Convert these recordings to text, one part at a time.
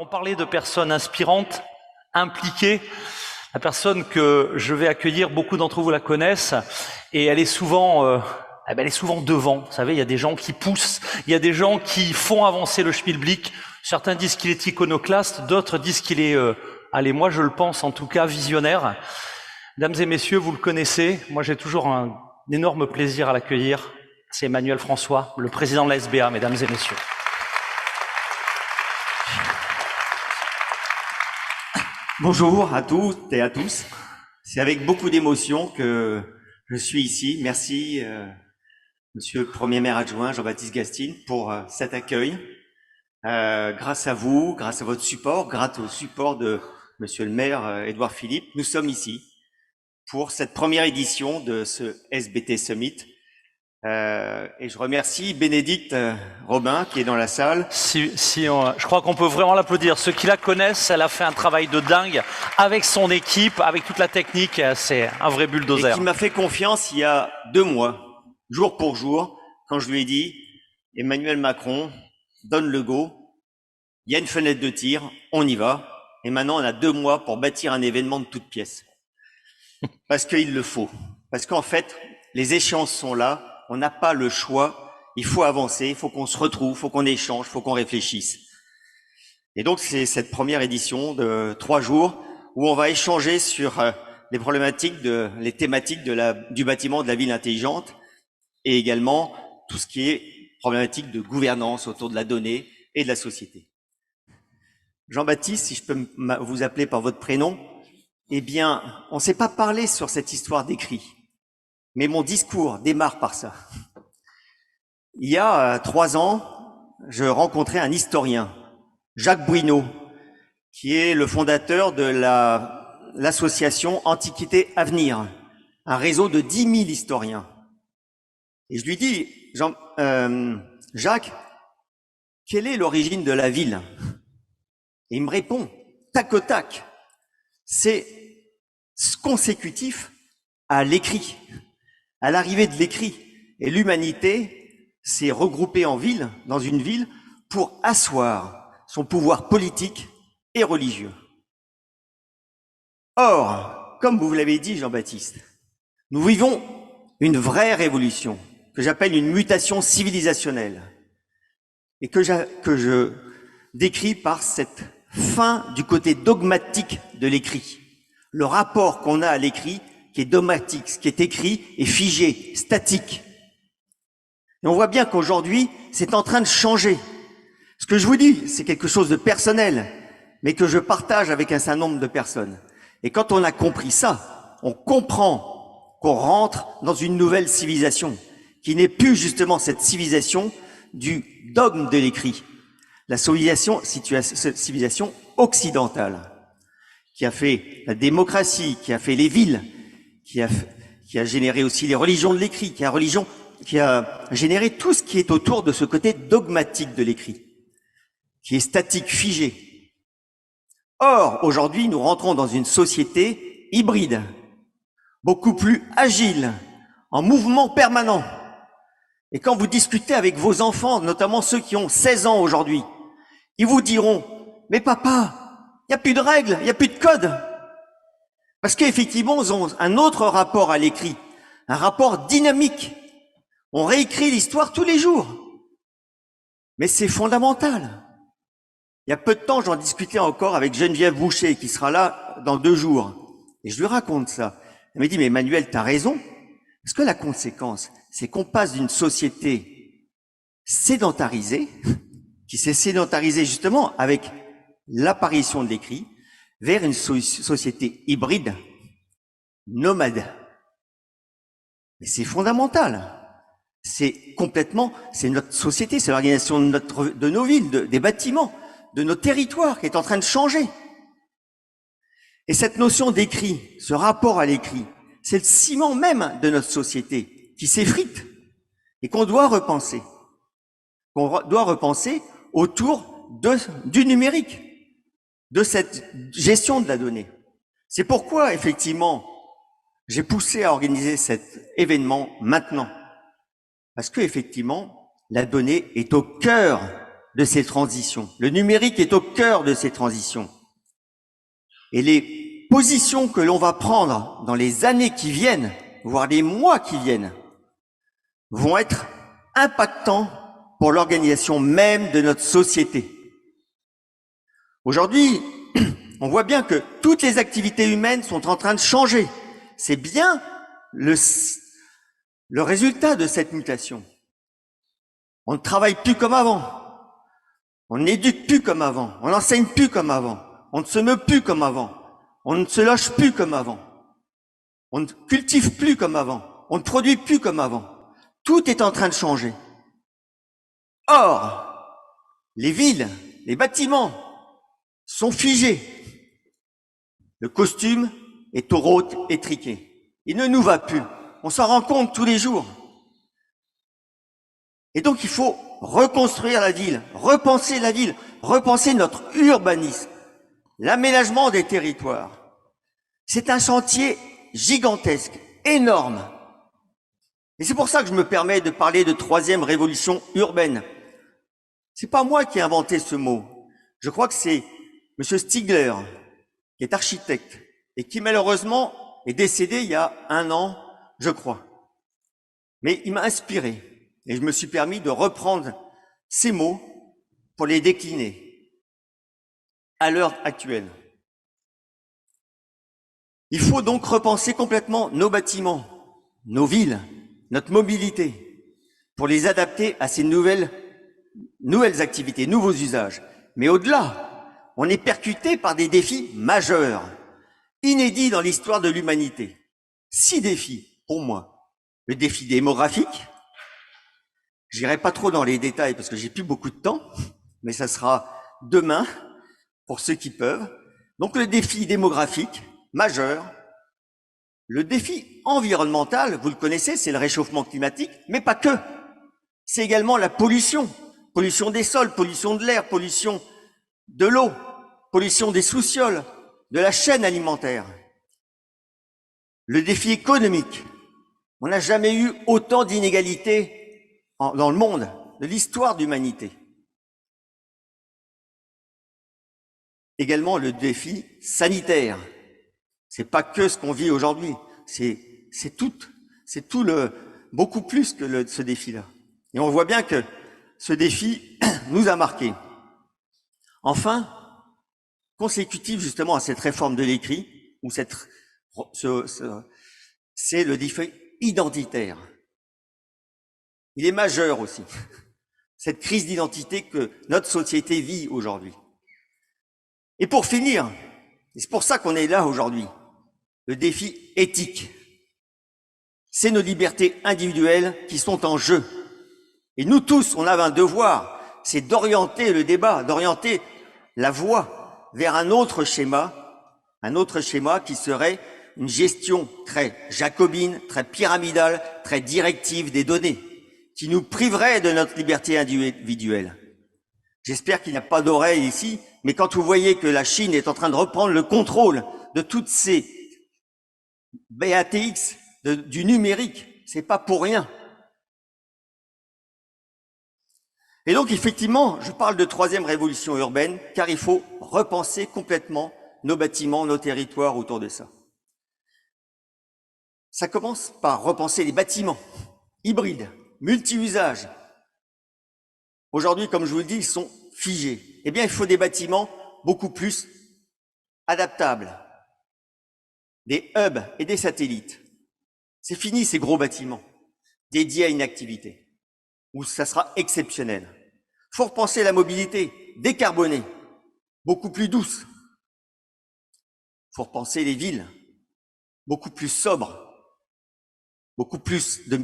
Alors on parlait de personnes inspirantes, impliquées. La personne que je vais accueillir, beaucoup d'entre vous la connaissent, et elle est souvent, elle est souvent devant. Vous savez, il y a des gens qui poussent, il y a des gens qui font avancer le schmilblick. Certains disent qu'il est iconoclaste, d'autres disent qu'il est, allez, moi je le pense en tout cas, visionnaire. Mesdames et messieurs, vous le connaissez. Moi j'ai toujours un énorme plaisir à l'accueillir. C'est Emmanuel François, le président de la SBA, mesdames et messieurs. Bonjour à toutes et à tous. C'est avec beaucoup d'émotion que je suis ici. Merci, Monsieur le Premier maire adjoint Jean-Baptiste Gastine, pour cet accueil. Grâce à vous, grâce à votre support, grâce au support de Monsieur le maire Édouard Philippe, nous sommes ici pour cette première édition de ce SBT Summit. Et je remercie Bénédicte Robin qui est dans la salle. Je crois qu'on peut vraiment l'applaudir. Ceux qui la connaissent, elle a fait un travail de dingue avec son équipe, avec toute la technique. C'est un vrai bulldozer. Et qui m'a fait confiance il y a 2 mois, jour pour jour, quand je lui ai dit « Emmanuel Macron, donne le go, il y a une fenêtre de tir, on y va. » Et maintenant, on a 2 mois pour bâtir un événement de toutes pièces. Parce qu'il le faut. Parce qu'en fait, les échéances sont là. On n'a pas le choix, il faut avancer, il faut qu'on se retrouve, il faut qu'on échange, il faut qu'on réfléchisse. Et donc c'est cette première édition de 3 jours où on va échanger sur les problématiques, les thématiques du bâtiment de la ville intelligente et également tout ce qui est problématique de gouvernance autour de la donnée et de la société. Jean-Baptiste, si je peux vous appeler par votre prénom, eh bien, on ne s'est pas parlé sur cette histoire d'écrit. Mais mon discours démarre par ça. Il y a 3 ans, je rencontrais un historien, Jacques Bouineau, qui est le fondateur de l'association Antiquité Avenir, un réseau de 10 000 historiens. Et je lui dis, Jacques, quelle est l'origine de la ville? Et il me répond, tac au tac, c'est consécutif à l'écrit. À l'arrivée de l'écrit, et l'humanité s'est regroupée en ville, dans une ville, pour asseoir son pouvoir politique et religieux. Or, comme vous l'avez dit, Jean-Baptiste, nous vivons une vraie révolution, que j'appelle une mutation civilisationnelle, et que je décris par cette fin du côté dogmatique de l'écrit. Le rapport qu'on a à l'écrit qui est dogmatique, ce qui est écrit est figé, statique. Et on voit bien qu'aujourd'hui, c'est en train de changer. Ce que je vous dis, c'est quelque chose de personnel, mais que je partage avec un certain nombre de personnes. Et quand on a compris ça, on comprend qu'on rentre dans une nouvelle civilisation, qui n'est plus justement cette civilisation du dogme de l'écrit. La civilisation occidentale, qui a fait la démocratie, qui a fait les villes, qui a généré aussi les religions de l'écrit, qui a généré tout ce qui est autour de ce côté dogmatique de l'écrit, qui est statique, figé. Or, aujourd'hui, nous rentrons dans une société hybride, beaucoup plus agile, en mouvement permanent. Et quand vous discutez avec vos enfants, notamment ceux qui ont 16 ans aujourd'hui, ils vous diront « Mais papa, il n'y a plus de règles, il n'y a plus de code !» Parce qu'effectivement, ils ont un autre rapport à l'écrit, un rapport dynamique. On réécrit l'histoire tous les jours. Mais c'est fondamental. Il y a peu de temps, j'en discutais encore avec Geneviève Boucher, qui sera là dans 2 jours. Et je lui raconte ça. Elle me dit, mais Emmanuel, t'as raison. Parce que la conséquence, c'est qu'on passe d'une société sédentarisée, qui s'est sédentarisée justement avec l'apparition de l'écrit, vers une société hybride, nomade. Mais c'est fondamental. C'est notre société, c'est l'organisation de nos villes, des bâtiments, de nos territoires qui est en train de changer. Et cette notion d'écrit, ce rapport à l'écrit, c'est le ciment même de notre société qui s'effrite et qu'on doit repenser. Qu'on doit repenser autour du numérique, de cette gestion de la donnée. C'est pourquoi, effectivement, j'ai poussé à organiser cet événement maintenant. Parce que, effectivement, la donnée est au cœur de ces transitions. Le numérique est au cœur de ces transitions. Et les positions que l'on va prendre dans les années qui viennent, voire les mois qui viennent, vont être impactants pour l'organisation même de notre société. Aujourd'hui, on voit bien que toutes les activités humaines sont en train de changer. C'est bien le résultat de cette mutation. On ne travaille plus comme avant. On n'éduque plus comme avant. On n'enseigne plus comme avant. On ne se meut plus comme avant. On ne se loge plus comme avant. On ne cultive plus comme avant. On ne produit plus comme avant. Tout est en train de changer. Or, les villes, les bâtiments sont figés. Le costume est au rôte étriqué. Il ne nous va plus. On s'en rend compte tous les jours. Et donc, il faut reconstruire la ville, repenser notre urbanisme, l'aménagement des territoires. C'est un chantier gigantesque, énorme. Et c'est pour ça que je me permets de parler de troisième révolution urbaine. C'est pas moi qui ai inventé ce mot. Je crois que c'est M. Stigler, qui est architecte et qui malheureusement est décédé il y a 1 an, je crois. Mais il m'a inspiré et je me suis permis de reprendre ces mots pour les décliner à l'heure actuelle. Il faut donc repenser complètement nos bâtiments, nos villes, notre mobilité, pour les adapter à ces nouvelles activités, nouveaux usages. Mais au-delà, on est percuté par des défis majeurs, inédits dans l'histoire de l'humanité. 6 défis, pour moi. Le défi démographique. J'irai pas trop dans les détails parce que j'ai plus beaucoup de temps, mais ça sera demain pour ceux qui peuvent. Donc le défi démographique majeur. Le défi environnemental, vous le connaissez, c'est le réchauffement climatique, mais pas que. C'est également la pollution. Pollution des sols, pollution de l'air, pollution de l'eau, pollution des sous-sols, de la chaîne alimentaire. Le défi économique. On n'a jamais eu autant d'inégalités dans le monde, de l'histoire de l'humanité. Également le défi sanitaire. C'est pas que ce qu'on vit aujourd'hui, c'est tout beaucoup plus que ce défi-là. Et on voit bien que ce défi nous a marqués. Enfin, consécutif justement à cette réforme de l'écrit, ou c'est le défi identitaire. Il est majeur aussi, cette crise d'identité que notre société vit aujourd'hui. Et pour finir, et c'est pour ça qu'on est là aujourd'hui, le défi éthique. C'est nos libertés individuelles qui sont en jeu. Et nous tous, on a un devoir, c'est d'orienter le débat, d'orienter la voie vers un autre schéma qui serait une gestion très jacobine, très pyramidale, très directive des données, qui nous priverait de notre liberté individuelle. J'espère qu'il n'y a pas d'oreille ici, mais quand vous voyez que la Chine est en train de reprendre le contrôle de toutes ces BATX du numérique, c'est pas pour rien. Et donc, effectivement, je parle de troisième révolution urbaine, car il faut repenser complètement nos bâtiments, nos territoires autour de ça. Ça commence par repenser les bâtiments hybrides, multi-usages. Aujourd'hui, comme je vous le dis, ils sont figés. Eh bien, il faut des bâtiments beaucoup plus adaptables, des hubs et des satellites. C'est fini ces gros bâtiments dédiés à une activité où ça sera exceptionnel. Il faut repenser la mobilité décarbonée, beaucoup plus douce. Il faut repenser les villes, beaucoup plus sobres,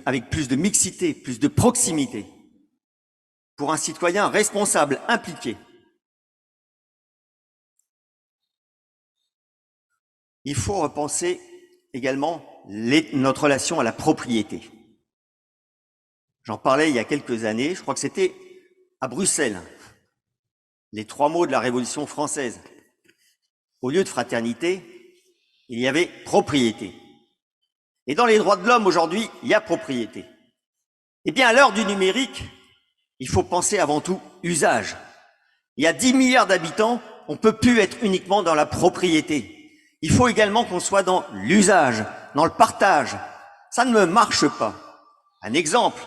avec plus de mixité, plus de proximité, pour un citoyen responsable, impliqué. Il faut repenser également notre relation à la propriété. J'en parlais il y a quelques années, je crois que c'était à Bruxelles, les 3 mots de la Révolution française. Au lieu de fraternité, il y avait propriété. Et dans les droits de l'homme aujourd'hui, il y a propriété. Eh bien, à l'heure du numérique, il faut penser avant tout usage. Il y a 10 milliards d'habitants, on ne peut plus être uniquement dans la propriété. Il faut également qu'on soit dans l'usage, dans le partage. Ça ne me marche pas. Un exemple.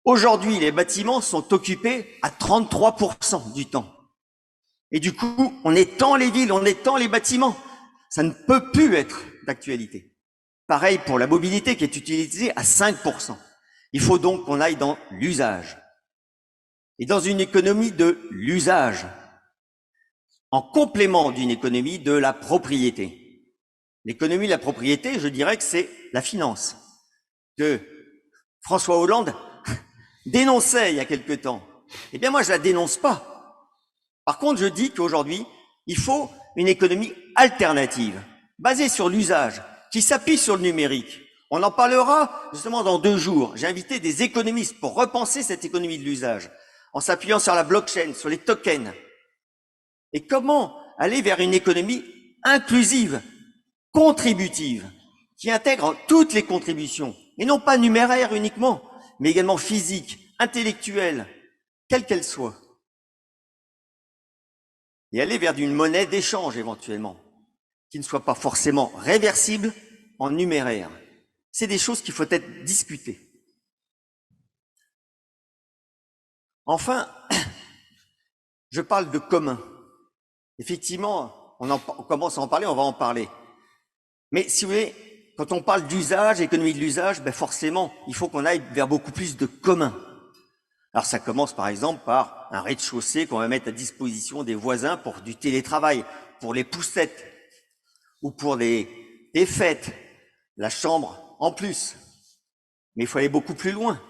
Aujourd'hui, les bâtiments sont occupés à 33% du temps. Et du coup, on étend les villes, on étend les bâtiments. Ça ne peut plus être d'actualité. Pareil pour la mobilité qui est utilisée à 5%. Il faut donc qu'on aille dans l'usage. Et dans une économie de l'usage, en complément d'une économie de la propriété. L'économie de la propriété, je dirais que c'est la finance, que François Hollande dénonçait il y a quelque temps. Eh bien moi, je la dénonce pas. Par contre, je dis qu'aujourd'hui, il faut une économie alternative, basée sur l'usage, qui s'appuie sur le numérique. On en parlera justement dans 2 jours. J'ai invité des économistes pour repenser cette économie de l'usage, en s'appuyant sur la blockchain, sur les tokens. Et comment aller vers une économie inclusive, contributive, qui intègre toutes les contributions, et non pas numéraires uniquement, mais également physiques, intellectuelles, quelles qu'elles soient. Et aller vers une monnaie d'échange éventuellement, qui ne soit pas forcément réversible en numéraire. C'est des choses qu'il faut être discutées. Enfin, je parle de commun. Effectivement, on commence à en parler, on va en parler. Mais si vous voulez, quand on parle d'usage, économie de l'usage, ben forcément, il faut qu'on aille vers beaucoup plus de commun. Alors ça commence par exemple par un rez-de-chaussée qu'on va mettre à disposition des voisins pour du télétravail, pour les poussettes ou pour des fêtes, la chambre en plus. Mais il faut aller beaucoup plus loin.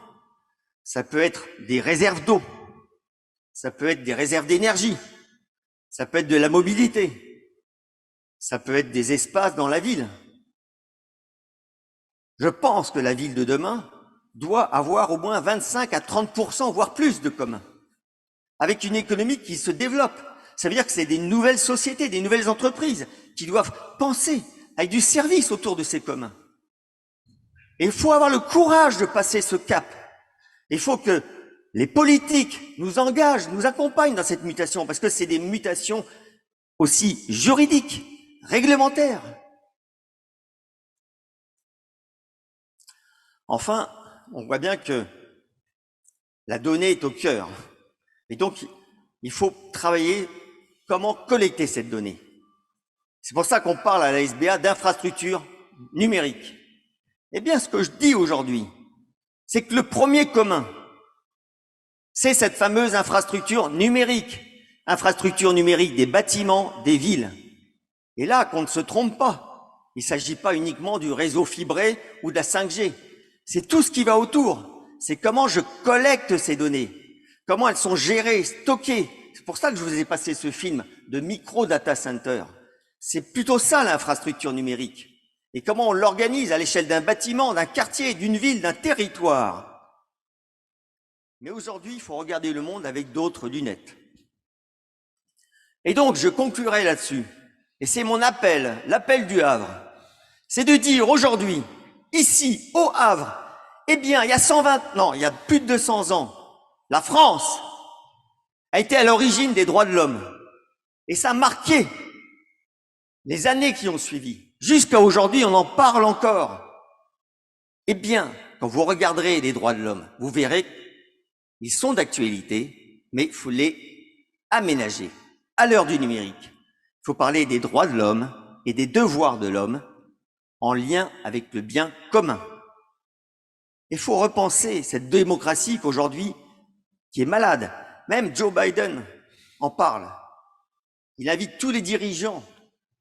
Ça peut être des réserves d'eau, ça peut être des réserves d'énergie, ça peut être de la mobilité, ça peut être des espaces dans la ville. Je pense que la ville de demain doit avoir au moins 25 à 30%, voire plus de commun, avec une économie qui se développe. Ça veut dire que c'est des nouvelles sociétés, des nouvelles entreprises qui doivent penser avec du service autour de ces communs. Et il faut avoir le courage de passer ce cap. Il faut que les politiques nous engagent, nous accompagnent dans cette mutation, parce que c'est des mutations aussi juridiques, réglementaires. Enfin, on voit bien que la donnée est au cœur. Et donc, il faut travailler comment collecter cette donnée. C'est pour ça qu'on parle à la SBA d'infrastructure numérique. Eh bien, ce que je dis aujourd'hui, c'est que le premier commun, c'est cette fameuse infrastructure numérique des bâtiments, des villes. Et là, qu'on ne se trompe pas, il ne s'agit pas uniquement du réseau fibré ou de la 5G. C'est tout ce qui va autour. C'est comment je collecte ces données, comment elles sont gérées, stockées. C'est pour ça que je vous ai passé ce film de micro-data center. C'est plutôt ça l'infrastructure numérique. Et comment on l'organise à l'échelle d'un bâtiment, d'un quartier, d'une ville, d'un territoire. Mais aujourd'hui, il faut regarder le monde avec d'autres lunettes. Et donc, je conclurai là-dessus. Et c'est mon appel, l'appel du Havre. C'est de dire aujourd'hui, ici, au Havre, eh bien, il y a plus de 200 ans, la France a été à l'origine des droits de l'homme. Et ça a marqué les années qui ont suivi. Jusqu'à aujourd'hui, on en parle encore. Eh bien, quand vous regarderez les droits de l'homme, vous verrez qu'ils sont d'actualité, mais il faut les aménager. À l'heure du numérique, il faut parler des droits de l'homme et des devoirs de l'homme en lien avec le bien commun. Il faut repenser cette démocratie qu'aujourd'hui, qui est malade. Même Joe Biden en parle. Il invite tous les dirigeants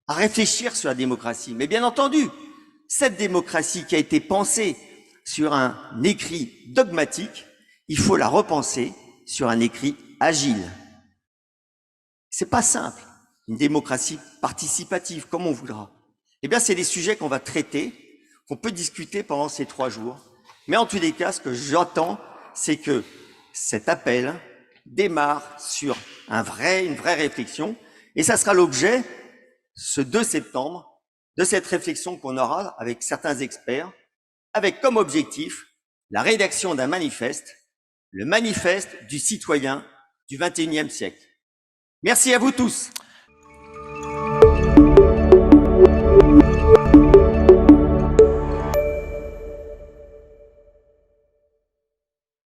à réfléchir sur la démocratie. Mais bien entendu, cette démocratie qui a été pensée sur un écrit dogmatique, il faut la repenser sur un écrit agile. C'est pas simple, une démocratie participative, comme on voudra. Eh bien, c'est des sujets qu'on va traiter, qu'on peut discuter pendant ces 3 jours. Mais en tous les cas, ce que j'entends, c'est que cet appel démarre sur une vraie réflexion, et ça sera l'objet, ce 2 septembre, de cette réflexion qu'on aura avec certains experts, avec comme objectif la rédaction d'un manifeste, le manifeste du citoyen du XXIe siècle. Merci à vous tous.